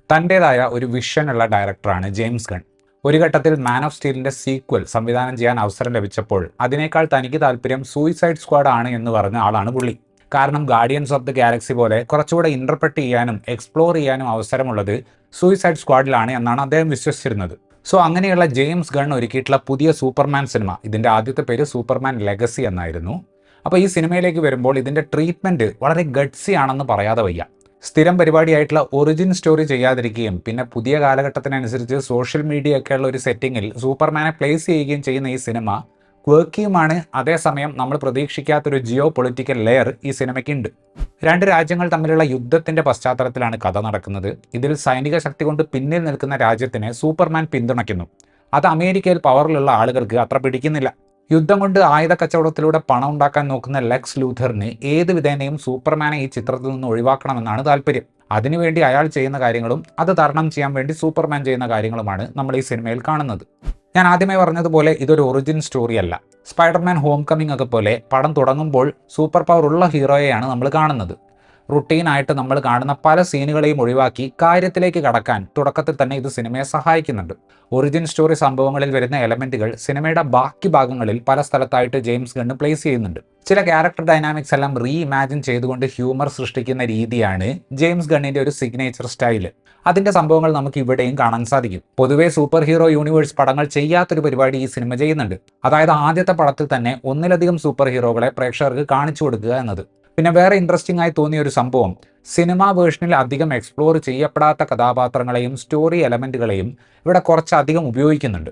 തൻ്റേതായ ഒരു വിഷനുള്ള ഡയറക്ടറാണ് ജെയിംസ് ഗൺ. ഒരു ഘട്ടത്തിൽ മാൻ ഓഫ് സ്റ്റീലിൻ്റെ സീക്വൽ സംവിധാനം ചെയ്യാൻ അവസരം ലഭിച്ചപ്പോൾ അതിനേക്കാൾ തനിക്ക് താല്പര്യം സൂയിസൈഡ് സ്ക്വാഡ് ആണ് എന്ന് പറഞ്ഞ ആളാണ് പുള്ളി. കാരണം ഗാർഡിയൻസ് ഓഫ് ദി ഗാലക്സി പോലെ കുറച്ചുകൂടെ ഇൻ്റർപ്രറ്റ് ചെയ്യാനും എക്സ്പ്ലോർ ചെയ്യാനും അവസരമുള്ളത് സൂയിസൈഡ് സ്ക്വാഡിലാണ് എന്നാണ് അദ്ദേഹം വിശ്വസിച്ചിരുന്നത്. സോ അങ്ങനെയുള്ള ജെയിംസ് ഗൺ ഒരുക്കിയിട്ടുള്ള പുതിയ സൂപ്പർമാൻ സിനിമ, ഇതിൻ്റെ ആദ്യത്തെ പേര് സൂപ്പർമാൻ ലെഗസി എന്നായിരുന്നു. അപ്പോൾ ഈ സിനിമയിലേക്ക് വരുമ്പോൾ ഇതിൻ്റെ ട്രീറ്റ്മെൻറ്റ് വളരെ ഗഡ്സി ആണെന്ന് പറയാതെ വയ്യ. സ്ഥിരം പരിപാടിയായിട്ടുള്ള ഒറിജിൻ സ്റ്റോറി ചെയ്യാതിരിക്കുകയും പിന്നെ പുതിയ കാലഘട്ടത്തിനനുസരിച്ച് സോഷ്യൽ മീഡിയ ഒക്കെയുള്ള ഒരു സെറ്റിങ്ങിൽ സൂപ്പർമാനെ പ്ലേസ് ചെയ്യുകയും ചെയ്യുന്ന ഈ സിനിമ ക്വർക്കിയുമാണ്. അതേസമയം നമ്മൾ പ്രതീക്ഷിക്കാത്തൊരു ജിയോ പൊളിറ്റിക്കൽ ലെയർ ഈ സിനിമയ്ക്കുണ്ട്. രണ്ട് രാജ്യങ്ങൾ തമ്മിലുള്ള യുദ്ധത്തിൻ്റെ പശ്ചാത്തലത്തിലാണ് കഥ നടക്കുന്നത്. ഇതിൽ സൈനിക ശക്തി കൊണ്ട് പിന്നിൽ നിൽക്കുന്ന രാജ്യത്തിനെ സൂപ്പർമാൻ പിന്തുണയ്ക്കുന്നു. അത് അമേരിക്കയിൽ പവറിലുള്ള ആളുകൾക്ക് അത്ര പിടിക്കുന്നില്ല. യുദ്ധം കൊണ്ട് ആയുധ കച്ചവടത്തിലൂടെ പണം ഉണ്ടാക്കാൻ നോക്കുന്ന ലെക്സ് ലൂഥറിന് ഏത് വിധേനയും സൂപ്പർമാനെ ഈ ചിത്രത്തിൽ നിന്ന് ഒഴിവാക്കണമെന്നാണ് താല്പര്യം. അതിനുവേണ്ടി അയാൾ ചെയ്യുന്ന കാര്യങ്ങളും അത് തരണം ചെയ്യാൻ വേണ്ടി സൂപ്പർമാൻ ചെയ്യുന്ന കാര്യങ്ങളുമാണ് നമ്മൾ ഈ സിനിമയിൽ കാണുന്നത്. ഞാൻ ആദ്യമേ പറഞ്ഞതുപോലെ ഇതൊരു ഒറിജിൻ സ്റ്റോറി അല്ല. സ്പൈഡർമാൻ ഹോം കമ്മിങ് ഒക്കെ പോലെ പടം തുടങ്ങുമ്പോൾ സൂപ്പർ പവർ ഉള്ള ഹീറോയെയാണ് നമ്മൾ കാണുന്നത്. റുട്ടീനായിട്ട് നമ്മൾ കാണുന്ന പല സീനുകളെയും ഒഴിവാക്കി കാര്യത്തിലേക്ക് കടക്കാൻ തുടക്കത്തിൽ തന്നെ ഇത് സിനിമയെ സഹായിക്കുന്നുണ്ട്. ഒറിജിൻ സ്റ്റോറി സംഭവങ്ങളിൽ വരുന്ന എലമെന്റുകൾ സിനിമയുടെ ബാക്കി ഭാഗങ്ങളിൽ പല സ്ഥലത്തായിട്ട് ജെയിംസ് ഗണ്ണ് പ്ലേസ് ചെയ്യുന്നുണ്ട്. ചില ക്യാരക്ടർ ഡൈനാമിക്സ് എല്ലാം റീ ഇമാജിൻ ചെയ്തുകൊണ്ട് ഹ്യൂമർ സൃഷ്ടിക്കുന്ന രീതിയാണ് ജെയിംസ് ഗണ്ണിന്റെ ഒരു സിഗ്നേച്ചർ സ്റ്റൈല്. അതിന്റെ സംഭവങ്ങൾ നമുക്ക് ഇവിടെയും കാണാൻ സാധിക്കും. പൊതുവെ സൂപ്പർ ഹീറോ യൂണിവേഴ്സ് പടങ്ങൾ ചെയ്യാത്തൊരു പരിപാടി ഈ സിനിമ ചെയ്യുന്നുണ്ട്. അതായത് ആദ്യത്തെ പടത്തിൽ തന്നെ ഒന്നിലധികം സൂപ്പർ ഹീറോകളെ പ്രേക്ഷകർക്ക് കാണിച്ചു കൊടുക്കുക എന്നത്. പിന്നെ വേറെ ഇൻട്രസ്റ്റിംഗ് ആയി തോന്നിയ ഒരു സംഭവം, സിനിമാ വേർഷനിൽ അധികം എക്സ്പ്ലോർ ചെയ്യപ്പെടാത്ത കഥാപാത്രങ്ങളെയും സ്റ്റോറി എലമെന്റുകളെയും ഇവിടെ കുറച്ചധികം ഉപയോഗിക്കുന്നുണ്ട്.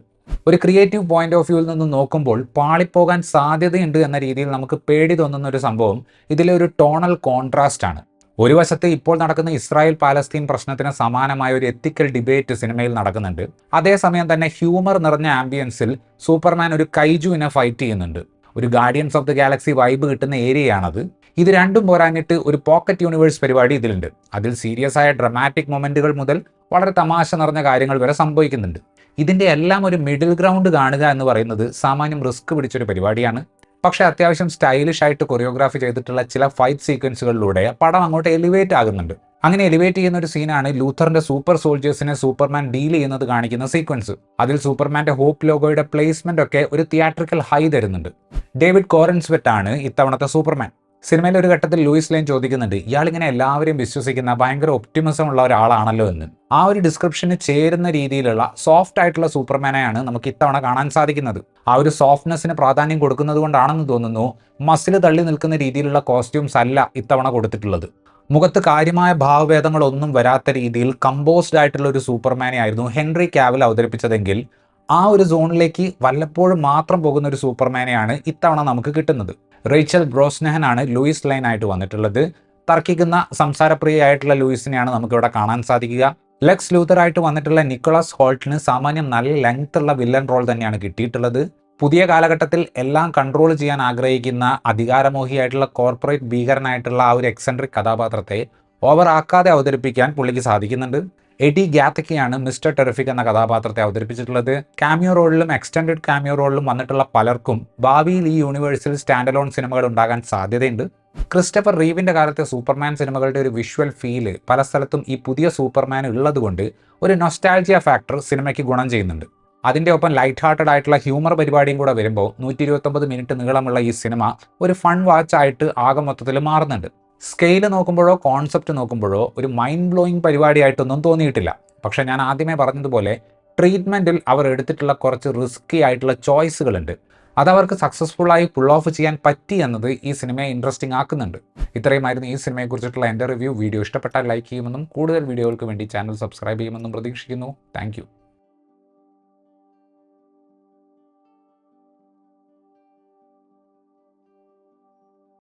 ഒരു ക്രിയേറ്റീവ് പോയിന്റ് ഓഫ് വ്യൂവിൽ നിന്ന് നോക്കുമ്പോൾ പാളിപ്പോകാൻ സാധ്യതയുണ്ട് എന്ന രീതിയിൽ നമുക്ക് പേടി തോന്നുന്ന ഒരു സംഭവം ഇതിലെ ഒരു ടോണൽ കോൺട്രാസ്റ്റ് ആണ്. ഒരു വശത്ത് ഇപ്പോൾ നടക്കുന്ന ഇസ്രായേൽ പാലസ്തീൻ പ്രശ്നത്തിന് സമാനമായ ഒരു എത്തിക്കൽ ഡിബേറ്റ് സിനിമയിൽ നടക്കുന്നുണ്ട്. അതേസമയം തന്നെ ഹ്യൂമർ നിറഞ്ഞ ആംബിയൻസിൽ സൂപ്പർമാൻ ഒരു കൈജുവിനെ ഫൈറ്റ് ചെയ്യുന്നുണ്ട്. ഒരു guardians of the Galaxy vibe കിട്ടുന്ന ഏരിയയാണത്. ഇത് രണ്ടും പോരാഞ്ഞിട്ട് ഒരു പോക്കറ്റ് യൂണിവേഴ്സ് പരിപാടി ഇതിലുണ്ട്. അതിൽ സീരിയസ് ആയ ഡ്രമാറ്റിക് മൊമെന്റുകൾ മുതൽ വളരെ തമാശ നിറഞ്ഞ കാര്യങ്ങൾ വരെ സംഭവിക്കുന്നുണ്ട്. ഇതിൻ്റെ എല്ലാം ഒരു മിഡിൽ ഗ്രൗണ്ട് കാണുക എന്ന് പറയുന്നത് സാമാന്യം റിസ്ക് പിടിച്ചൊരു പരിപാടിയാണ്. പക്ഷേ അത്യാവശ്യം സ്റ്റൈലിഷ് ആയിട്ട് കൊറിയോഗ്രാഫി ചെയ്തിട്ടുള്ള ചില ഫൈറ്റ് സീക്വൻസുകളിലൂടെ പടം അങ്ങോട്ട് എലിവേറ്റ് ആകുന്നുണ്ട്. അങ്ങനെ എലിവേറ്റ് ചെയ്യുന്ന ഒരു സീനാണ് ലൂഥറിന്റെ സൂപ്പർ സോൾജേഴ്സിനെ സൂപ്പർമാൻ ഡീൽ ചെയ്യുന്നത് കാണിക്കുന്ന സീക്വൻസ്. അതിൽ സൂപ്പർമാന്റെ ഹോപ്പ് ലോഗോയുടെ പ്ലേസ്മെന്റ് ഒക്കെ ഒരു തിയേറ്ററിക്കൽ ഹൈ തരുന്നുണ്ട്. ഡേവിഡ് കോറൻസ്വെറ്റ് ആണ് ഇത്തവണത്തെ സൂപ്പർമാൻ. സിനിമയിൽ ഒരു ഘട്ടത്തിൽ ലൂയിസ് ലെയ്ൻ ചോദിക്കുന്നുണ്ട്, ഇയാളിങ്ങനെ എല്ലാവരെയും വിശ്വസിക്കുന്ന ഭയങ്കര ഒപ്റ്റിമിസം ഉള്ള ഒരാളാണല്ലോ എന്ന്. ആ ഒരു ഡിസ്ക്രിപ്ഷന് ചേരുന്ന രീതിയിലുള്ള സോഫ്റ്റ് ആയിട്ടുള്ള സൂപ്പർമാനെയാണ് നമുക്ക് ഇത്തവണ കാണാൻ സാധിക്കുന്നത്. ആ ഒരു സോഫ്റ്റ്നെസ്സിന് പ്രാധാന്യം കൊടുക്കുന്നത് കൊണ്ടാണെന്ന് തോന്നുന്നു മസിൽ തള്ളി നിൽക്കുന്ന രീതിയിലുള്ള കോസ്റ്റ്യൂംസ് അല്ല ഇത്തവണ കൊടുത്തിട്ടുള്ളത്. മുഖത്ത് കാര്യമായ ഭാവഭേദങ്ങളൊന്നും വരാത്ത രീതിയിൽ കമ്പോസ്ഡ് ആയിട്ടുള്ള ഒരു സൂപ്പർമാനെ ആയിരുന്നു ഹെൻറി കാവിൽ അവതരിപ്പിച്ചതെങ്കിൽ ആ ഒരു സോണിലേക്ക് വല്ലപ്പോഴും മാത്രം പോകുന്ന ഒരു സൂപ്പർമാനെയാണ് ഇത്തവണ നമുക്ക് കിട്ടുന്നത്. റേച്ചൽ ബ്രോസ്നഹനാണ് ലൂയിസ് ലൈൻ ആയിട്ട് വന്നിട്ടുള്ളത്. തർക്കിക്കുന്ന സംസാരപ്രിയയായിട്ടുള്ള ലൂയിസിനെയാണ് നമുക്കിവിടെ കാണാൻ സാധിക്കുക. ലെക്സ് ലൂഥറായിട്ട് വന്നിട്ടുള്ള നിക്കോളാസ് ഹോൾട്ടിന് സാമാന്യം നല്ല ലെങ്ത് ഉള്ള വില്ലൻ റോൾ തന്നെയാണ് കിട്ടിയിട്ടുള്ളത്. പുതിയ കാലഘട്ടത്തിൽ എല്ലാം കൺട്രോൾ ചെയ്യാൻ ആഗ്രഹിക്കുന്ന അധികാരമോഹിയായിട്ടുള്ള കോർപ്പറേറ്റ് ഭീകരനായിട്ടുള്ള ആ ഒരു എക്സെൻട്രിക് കഥാപാത്രത്തെ ഓവർ ആക്കാതെ അവതരിപ്പിക്കാൻ പുള്ളിക്ക് സാധിക്കുന്നുണ്ട്. എഡി ഗ്യാത്തക്കെയാണ് മിസ്റ്റർ ടെറിഫിക് എന്ന കഥാപാത്രത്തെ അവതരിപ്പിച്ചിട്ടുള്ളത്. കാമിയോ റോളിലും എക്സ്റ്റൻഡഡ് കാമിയോ റോളിലും വന്നിട്ടുള്ള പലർക്കും ഭാവിയിൽ ഈ യൂണിവേഴ്സിൽ സ്റ്റാൻഡ് അലോൺ സിനിമകൾ ഉണ്ടാകാൻ സാധ്യതയുണ്ട്. ക്രിസ്റ്റഫർ റീവിൻ്റെ കാലത്തെ സൂപ്പർമാൻ സിനിമകളുടെ ഒരു വിഷ്വൽ ഫീല് പല സ്ഥലത്തും ഈ പുതിയ സൂപ്പർമാൻ ഉള്ളതുകൊണ്ട് ഒരു നൊസ്റ്റാൾജിയ ഫാക്ടർ സിനിമയ്ക്ക് ഗുണം ചെയ്യുന്നുണ്ട്. അതിൻ്റെ ഒപ്പം ലൈറ്റ് ഹാർട്ടഡ് ആയിട്ടുള്ള ഹ്യൂമർ പരിപാടിയും കൂടെ വരുമ്പോൾ 129 മിനിറ്റ് നീളമുള്ള ഈ സിനിമ ഒരു ഫൺ വാച്ച് ആയിട്ട് ആകെ മൊത്തത്തിൽ മാറുന്നുണ്ട്. സ്കെയില് നോക്കുമ്പോഴോ കോൺസെപ്റ്റ് നോക്കുമ്പോഴോ ഒരു മൈൻഡ് ബ്ലോയിങ് പരിപാടിയായിട്ടൊന്നും തോന്നിയിട്ടില്ല. പക്ഷേ ഞാൻ ആദ്യമേ പറഞ്ഞതുപോലെ ട്രീറ്റ്മെൻറ്റിൽ അവർ എടുത്തിട്ടുള്ള കുറച്ച് റിസ്കി ആയിട്ടുള്ള ചോയ്സുകളുണ്ട്. അതവർക്ക് സക്സസ്ഫുള്ളായി പുൾ ഓഫ് ചെയ്യാൻ പറ്റി എന്നത് ഈ സിനിമയെ ഇൻട്രസ്റ്റിംഗ് ആക്കുന്നുണ്ട്. ഇത്രയുമായിരുന്നു ഈ സിനിമയെക്കുറിച്ചിട്ടുള്ള എൻ്റെ റിവ്യൂ. വീഡിയോ ഇഷ്ടപ്പെട്ടാൽ ലൈക്ക് ചെയ്യുമെന്നും കൂടുതൽ വീഡിയോകൾക്ക് വേണ്ടി ചാനൽ സബ്സ്ക്രൈബ് ചെയ്യുമെന്നും പ്രതീക്ഷിക്കുന്നു. താങ്ക്